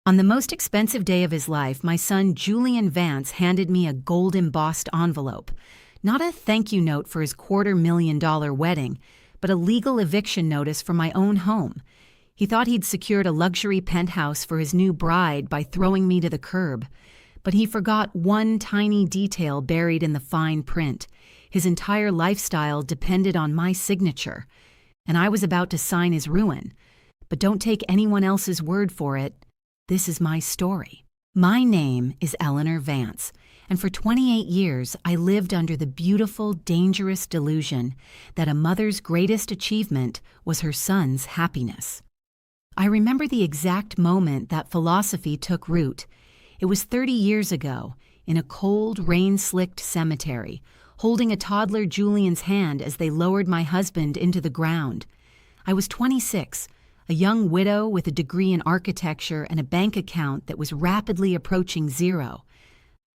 On the most expensive day of his life, my son Julian Vance handed me a gold-embossed envelope. Not a thank you note for his $250,000 wedding, but a legal eviction notice for my own home. He thought he'd secured a luxury penthouse for his new bride by throwing me to the curb. But he forgot one tiny detail buried in the fine print. His entire lifestyle depended on my signature, and I was about to sign his ruin. But don't take anyone else's word for it. This is my story. My name is Eleanor Vance, and for 28 years I lived under the beautiful, dangerous delusion that a mother's greatest achievement was her son's happiness. I remember the exact moment that philosophy took root. It was 30 years ago, in a cold, rain-slicked cemetery, holding a toddler Julian's hand as they lowered my husband into the ground. I was 26, a young widow with a degree in architecture and a bank account that was rapidly approaching zero.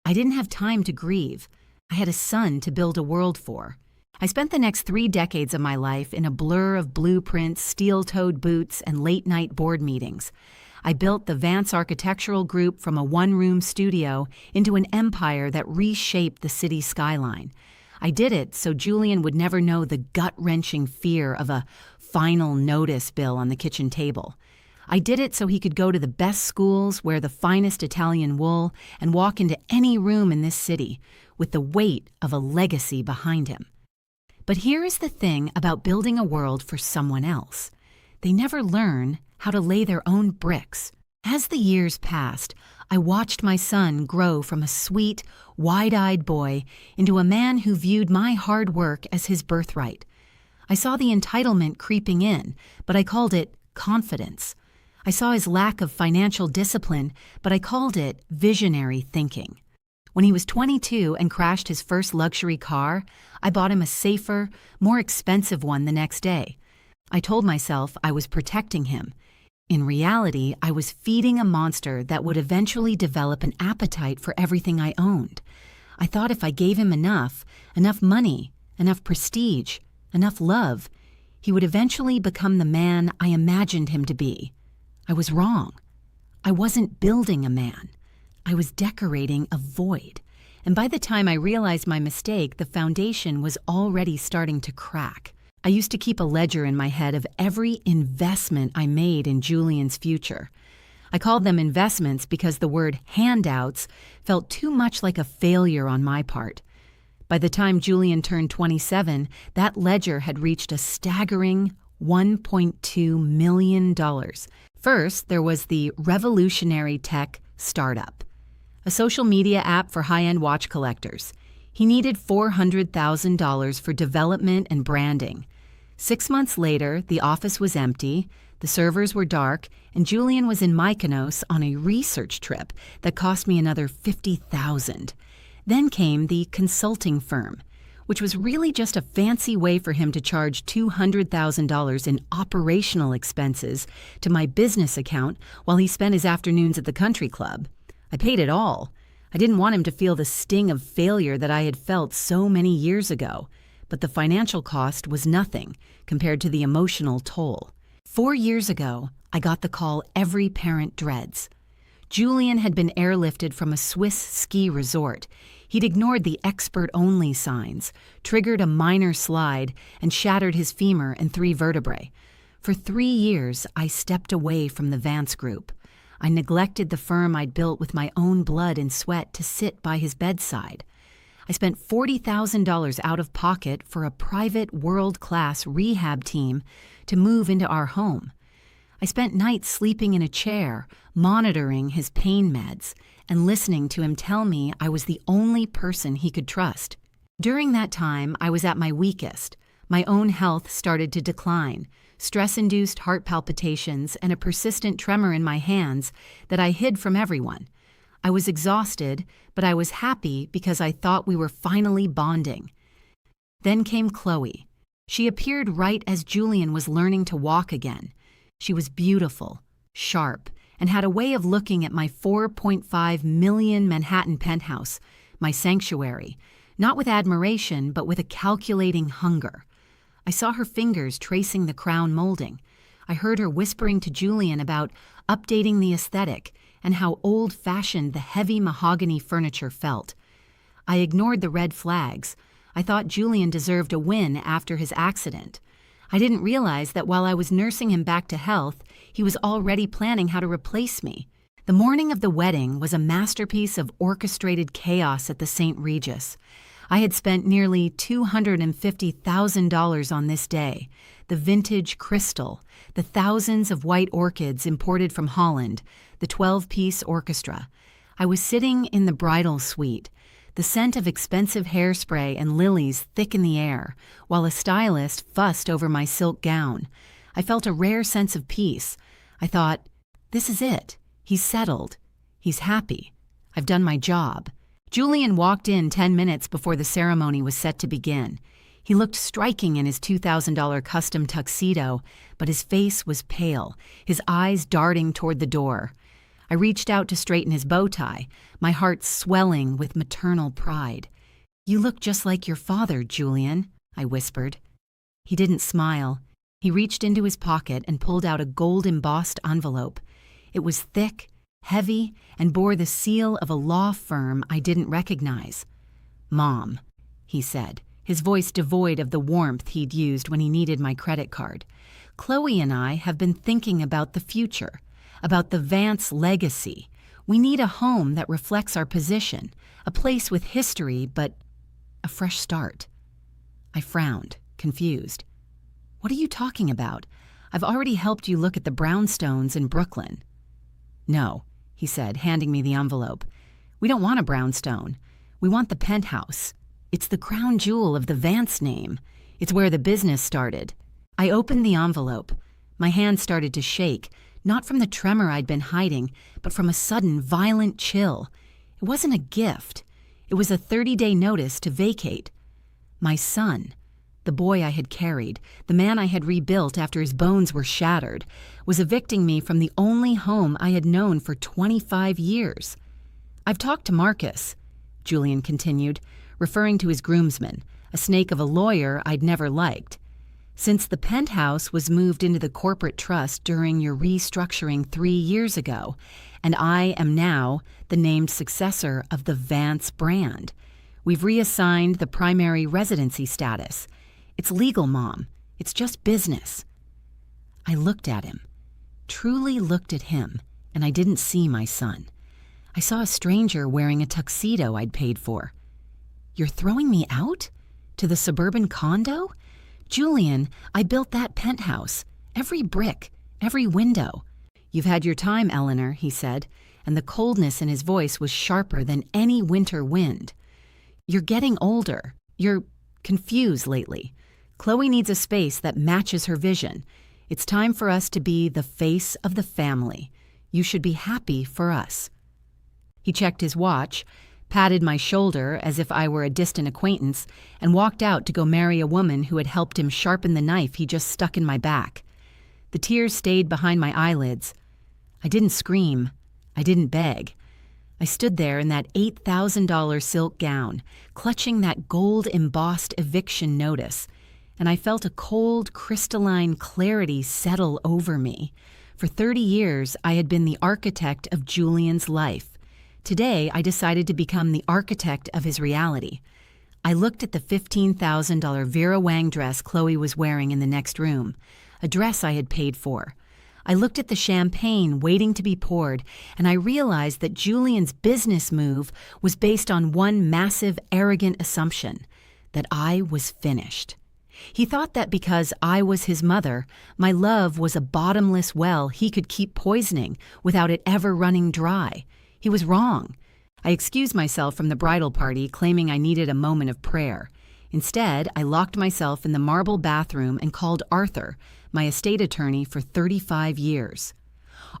I didn't have time to grieve. I had a son to build a world for. I spent the next 3 decades of my life in a blur of blueprints, steel-toed boots, and late-night board meetings. I built the Vance Architectural Group from a one-room studio into an empire that reshaped the city skyline. I did it so Julian would never know the gut-wrenching fear of a final notice bill on the kitchen table. I did it so he could go to the best schools, wear the finest Italian wool, and walk into any room in this city with the weight of a legacy behind him. But here is the thing about building a world for someone else. They never learn how to lay their own bricks. As the years passed, I watched my son grow from a sweet, wide-eyed boy into a man who viewed my hard work as his birthright. I saw the entitlement creeping in, but I called it confidence. I saw his lack of financial discipline, but I called it visionary thinking. When he was 22 and crashed his first luxury car, I bought him a safer, more expensive one the next day. I told myself I was protecting him. In reality, I was feeding a monster that would eventually develop an appetite for everything I owned. I thought if I gave him enough money, enough prestige, enough love, he would eventually become the man I imagined him to be. I was wrong. I wasn't building a man. I was decorating a void. And by the time I realized my mistake, the foundation was already starting to crack. I used to keep a ledger in my head of every investment I made in Julian's future. I called them investments because the word handouts felt too much like a failure on my part. By the time Julian turned 27, that ledger had reached a staggering $1.2 million. First, there was the revolutionary tech startup, a social media app for high-end watch collectors. He needed $400,000 for development and branding. 6 months later, the office was empty, the servers were dark, and Julian was in Mykonos on a research trip that cost me another $50,000. Then came the consulting firm, which was really just a fancy way for him to charge $200,000 in operational expenses to my business account while he spent his afternoons at the country club. I paid it all. I didn't want him to feel the sting of failure that I had felt so many years ago, but the financial cost was nothing compared to the emotional toll. 4 years ago, I got the call every parent dreads. Julian had been airlifted from a Swiss ski resort. He'd ignored the expert-only signs, triggered a minor slide, and shattered his femur and 3 vertebrae. For 3 years, I stepped away from the Vance Group. I neglected the firm I'd built with my own blood and sweat to sit by his bedside. I spent $40,000 out of pocket for a private world-class rehab team to move into our home. I spent nights sleeping in a chair, monitoring his pain meds, and listening to him tell me I was the only person he could trust. During that time, I was at my weakest. My own health started to decline, stress-induced heart palpitations, and a persistent tremor in my hands that I hid from everyone. I was exhausted, but I was happy because I thought we were finally bonding. Then came Chloe. She appeared right as Julian was learning to walk again. She was beautiful, sharp, and had a way of looking at my $4.5 million Manhattan penthouse, my sanctuary, not with admiration, but with a calculating hunger. I saw her fingers tracing the crown molding. I heard her whispering to Julian about updating the aesthetic and how old-fashioned the heavy mahogany furniture felt. I ignored the red flags. I thought Julian deserved a win after his accident. I didn't realize that while I was nursing him back to health, he was already planning how to replace me. The morning of the wedding was a masterpiece of orchestrated chaos at the St. Regis. I had spent nearly $250,000 on this day. The vintage crystal, the thousands of white orchids imported from Holland, the 12-piece orchestra. I was sitting in the bridal suite, the scent of expensive hairspray and lilies thick in the air, while a stylist fussed over my silk gown. I felt a rare sense of peace. I thought, this is it. He's settled. He's happy. I've done my job. Julian walked in 10 minutes before the ceremony was set to begin. He looked striking in his $2,000 custom tuxedo, but his face was pale, his eyes darting toward the door. I reached out to straighten his bow tie, my heart swelling with maternal pride. "You look just like your father, Julian," I whispered. He didn't smile. He reached into his pocket and pulled out a gold-embossed envelope. It was thick, heavy, and bore the seal of a law firm I didn't recognize. "Mom," he said, his voice devoid of the warmth he'd used when he needed my credit card. "Chloe and I have been thinking about the future, about the Vance legacy. We need a home that reflects our position, a place with history, but a fresh start." I frowned, confused. "What are you talking about? I've already helped you look at the brownstones in Brooklyn." "No," he said, handing me the envelope. "We don't want a brownstone. We want the penthouse. It's the crown jewel of the Vance name. It's where the business started." I opened the envelope. My hand started to shake, not from the tremor I'd been hiding, but from a sudden, violent chill. It wasn't a gift. It was a 30-day notice to vacate. My son, the boy I had carried, the man I had rebuilt after his bones were shattered, was evicting me from the only home I had known for 25 years. "I've talked to Marcus," Julian continued, referring to his groomsman, a snake of a lawyer I'd never liked. "Since the penthouse was moved into the corporate trust during your restructuring 3 years ago, and I am now the named successor of the Vance brand. We've reassigned the primary residency status. It's legal, Mom. It's just business." I looked at him, truly looked at him, and I didn't see my son. I saw a stranger wearing a tuxedo I'd paid for. "You're throwing me out? To the suburban condo? Julian, I built that penthouse. Every brick, every window." "You've had your time, Eleanor," he said, and the coldness in his voice was sharper than any winter wind. "You're getting older. You're confused lately. Chloe needs a space that matches her vision. It's time for us to be the face of the family. You should be happy for us." He checked his watch, patted my shoulder as if I were a distant acquaintance, and walked out to go marry a woman who had helped him sharpen the knife he just stuck in my back. The tears stayed behind my eyelids. I didn't scream. I didn't beg. I stood there in that $8,000 silk gown, clutching that gold-embossed eviction notice, and I felt a cold, crystalline clarity settle over me. For 30 years, I had been the architect of Julian's life. Today, I decided to become the architect of his reality. I looked at the $15,000 Vera Wang dress Chloe was wearing in the next room, a dress I had paid for. I looked at the champagne waiting to be poured, and I realized that Julian's business move was based on one massive, arrogant assumption, that I was finished. He thought that because I was his mother, my love was a bottomless well he could keep poisoning without it ever running dry. He was wrong. I excused myself from the bridal party, claiming I needed a moment of prayer. Instead, I locked myself in the marble bathroom and called Arthur, my estate attorney for 35 years.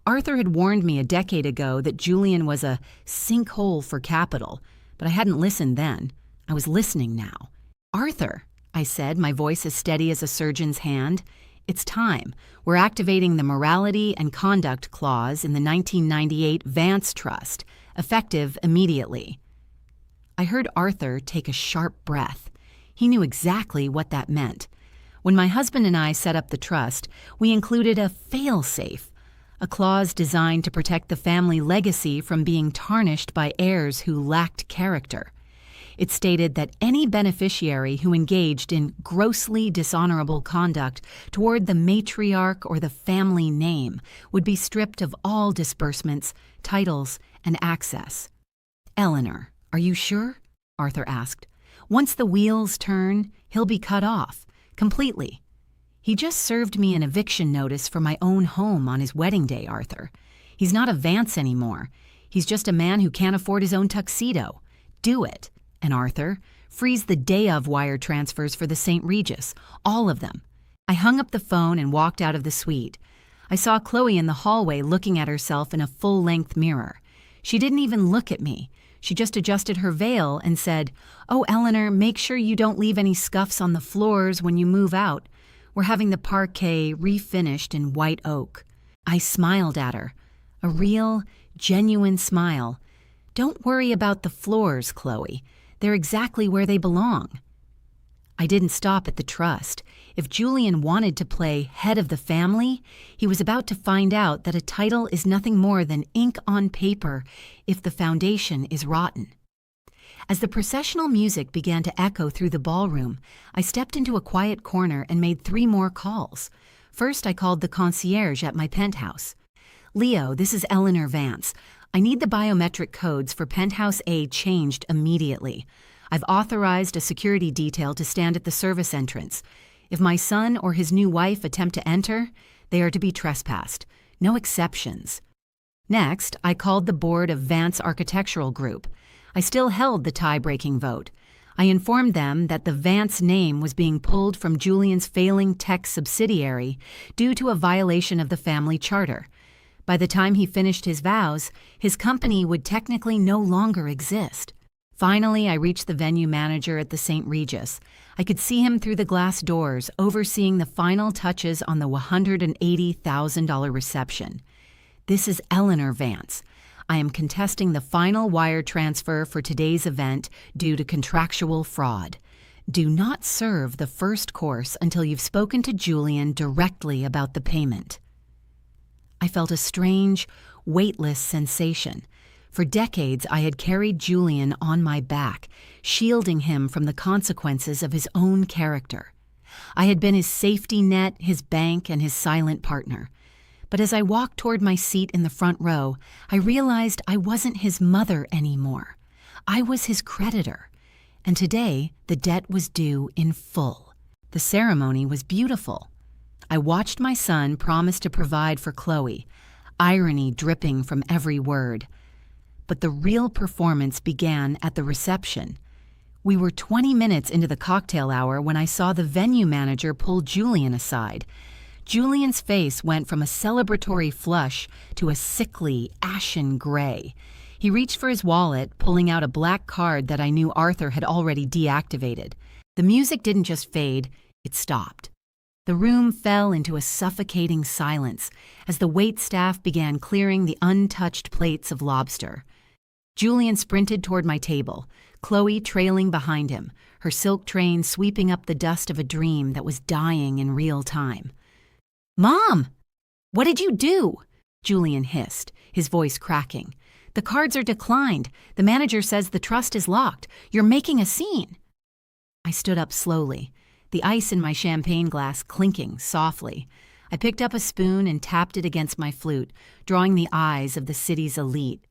Arthur had warned me a decade ago that Julian was a sinkhole for capital, but I hadn't listened then. I was listening now. "Arthur," I said, my voice as steady as a surgeon's hand, "it's time. We're activating the Morality and Conduct Clause in the 1998 Vance Trust, effective immediately." I heard Arthur take a sharp breath. He knew exactly what that meant. When my husband and I set up the trust, we included a fail-safe, a clause designed to protect the family legacy from being tarnished by heirs who lacked character. It stated that any beneficiary who engaged in grossly dishonorable conduct toward the matriarch or the family name would be stripped of all disbursements, titles, and access. "Eleanor, are you sure?" Arthur asked. "Once the wheels turn, he'll be cut off, completely." "He just served me an eviction notice for my own home on his wedding day, Arthur. He's not a Vance anymore. He's just a man who can't afford his own tuxedo. Do it. And Arthur, freeze the day of wire transfers for the St. Regis, all of them." I hung up the phone and walked out of the suite. I saw Chloe in the hallway looking at herself in a full-length mirror. She didn't even look at me. She just adjusted her veil and said, "Oh, Eleanor, make sure you don't leave any scuffs on the floors when you move out. We're having the parquet refinished in white oak." I smiled at her. A real, genuine smile. "Don't worry about the floors, Chloe. They're exactly where they belong." I didn't stop at the trust. If Julian wanted to play head of the family, he was about to find out that a title is nothing more than ink on paper if the foundation is rotten. As the processional music began to echo through the ballroom, I stepped into a quiet corner and made 3 more calls. First, I called the concierge at my penthouse. "Leo, this is Eleanor Vance. I need the biometric codes for Penthouse A changed immediately. I've authorized a security detail to stand at the service entrance. If my son or his new wife attempt to enter, they are to be trespassed. No exceptions." Next, I called the board of Vance Architectural Group. I still held the tie-breaking vote. I informed them that the Vance name was being pulled from Julian's failing tech subsidiary due to a violation of the family charter. By the time he finished his vows, his company would technically no longer exist. Finally, I reached the venue manager at the St. Regis. I could see him through the glass doors, overseeing the final touches on the $180,000 reception. "This is Eleanor Vance. I am contesting the final wire transfer for today's event due to contractual fraud. Do not serve the first course until you've spoken to Julian directly about the payment." I felt a strange, weightless sensation. For decades, I had carried Julian on my back, shielding him from the consequences of his own character. I had been his safety net, his bank, and his silent partner. But as I walked toward my seat in the front row, I realized I wasn't his mother anymore. I was his creditor. And today, the debt was due in full. The ceremony was beautiful. I watched my son promise to provide for Chloe, irony dripping from every word. But the real performance began at the reception. We were 20 minutes into the cocktail hour when I saw the venue manager pull Julian aside. Julian's face went from a celebratory flush to a sickly, ashen gray. He reached for his wallet, pulling out a black card that I knew Arthur had already deactivated. The music didn't just fade, it stopped. The room fell into a suffocating silence as the waitstaff began clearing the untouched plates of lobster. Julian sprinted toward my table, Chloe trailing behind him, her silk train sweeping up the dust of a dream that was dying in real time. "Mom! What did you do?" Julian hissed, his voice cracking. "The cards are declined. The manager says the trust is locked. You're making a scene." I stood up slowly, the ice in my champagne glass clinking softly. I picked up a spoon and tapped it against my flute, drawing the eyes of the city's elite.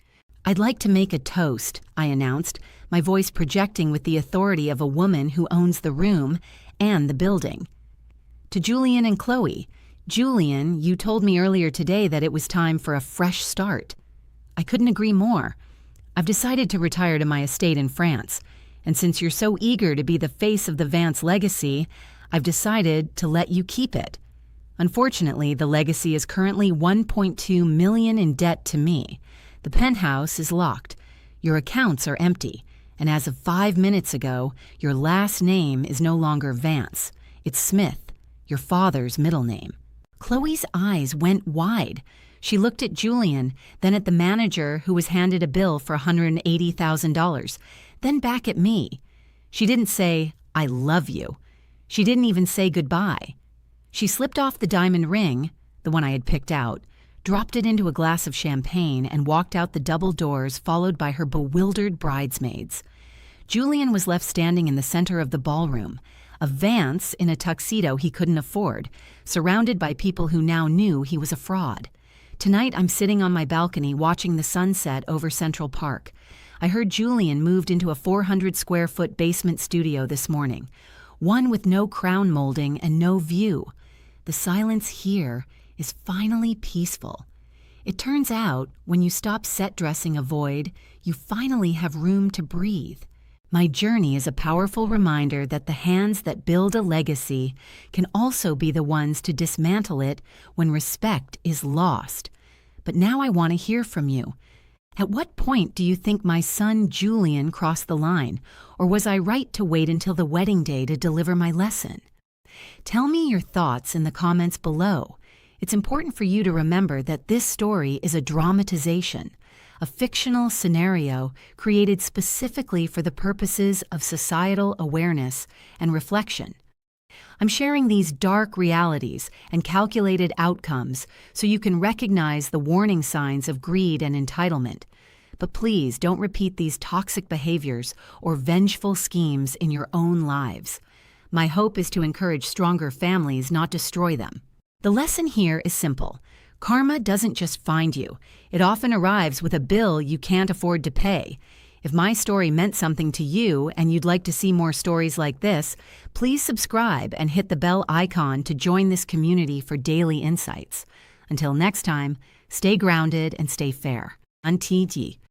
"I'd like to make a toast," I announced, my voice projecting with the authority of a woman who owns the room and the building. "To Julian and Chloe. Julian, you told me earlier today that it was time for a fresh start." I couldn't agree more. I've decided to retire to my estate in France, and since you're so eager to be the face of the Vance legacy, I've decided to let you keep it. Unfortunately, the legacy is currently $1.2 million in debt to me. The penthouse is locked. Your accounts are empty, and as of 5 minutes ago, your last name is no longer Vance. It's Smith, your father's middle name. Chloe's eyes went wide. She looked at Julian, then at the manager who was handed a bill for $180,000, then back at me. She didn't say, "I love you." She didn't even say goodbye. She slipped off the diamond ring, the one I had picked out, dropped it into a glass of champagne, and walked out the double doors, followed by her bewildered bridesmaids. Julian was left standing in the center of the ballroom, a Vance in a tuxedo he couldn't afford, surrounded by people who now knew he was a fraud. Tonight I'm sitting on my balcony watching the sunset over Central Park. I heard Julian moved into a 400-square-foot basement studio this morning, one with no crown molding and no view. The silence here is finally peaceful. It turns out, when you stop set dressing a void, you finally have room to breathe. My journey is a powerful reminder that the hands that build a legacy can also be the ones to dismantle it when respect is lost. But now I want to hear from you. At what point do you think my son Julian crossed the line, or was I right to wait until the wedding day to deliver my lesson? Tell me your thoughts in the comments below. It's important for you to remember that this story is a dramatization, a fictional scenario created specifically for the purposes of societal awareness and reflection. I'm sharing these dark realities and calculated outcomes so you can recognize the warning signs of greed and entitlement. But please don't repeat these toxic behaviors or vengeful schemes in your own lives. My hope is to encourage stronger families, not destroy them. The lesson here is simple. Karma doesn't just find you. It often arrives with a bill you can't afford to pay. If my story meant something to you and you'd like to see more stories like this, please subscribe and hit the bell icon to join this community for daily insights. Until next time, stay grounded and stay fair. Antiti.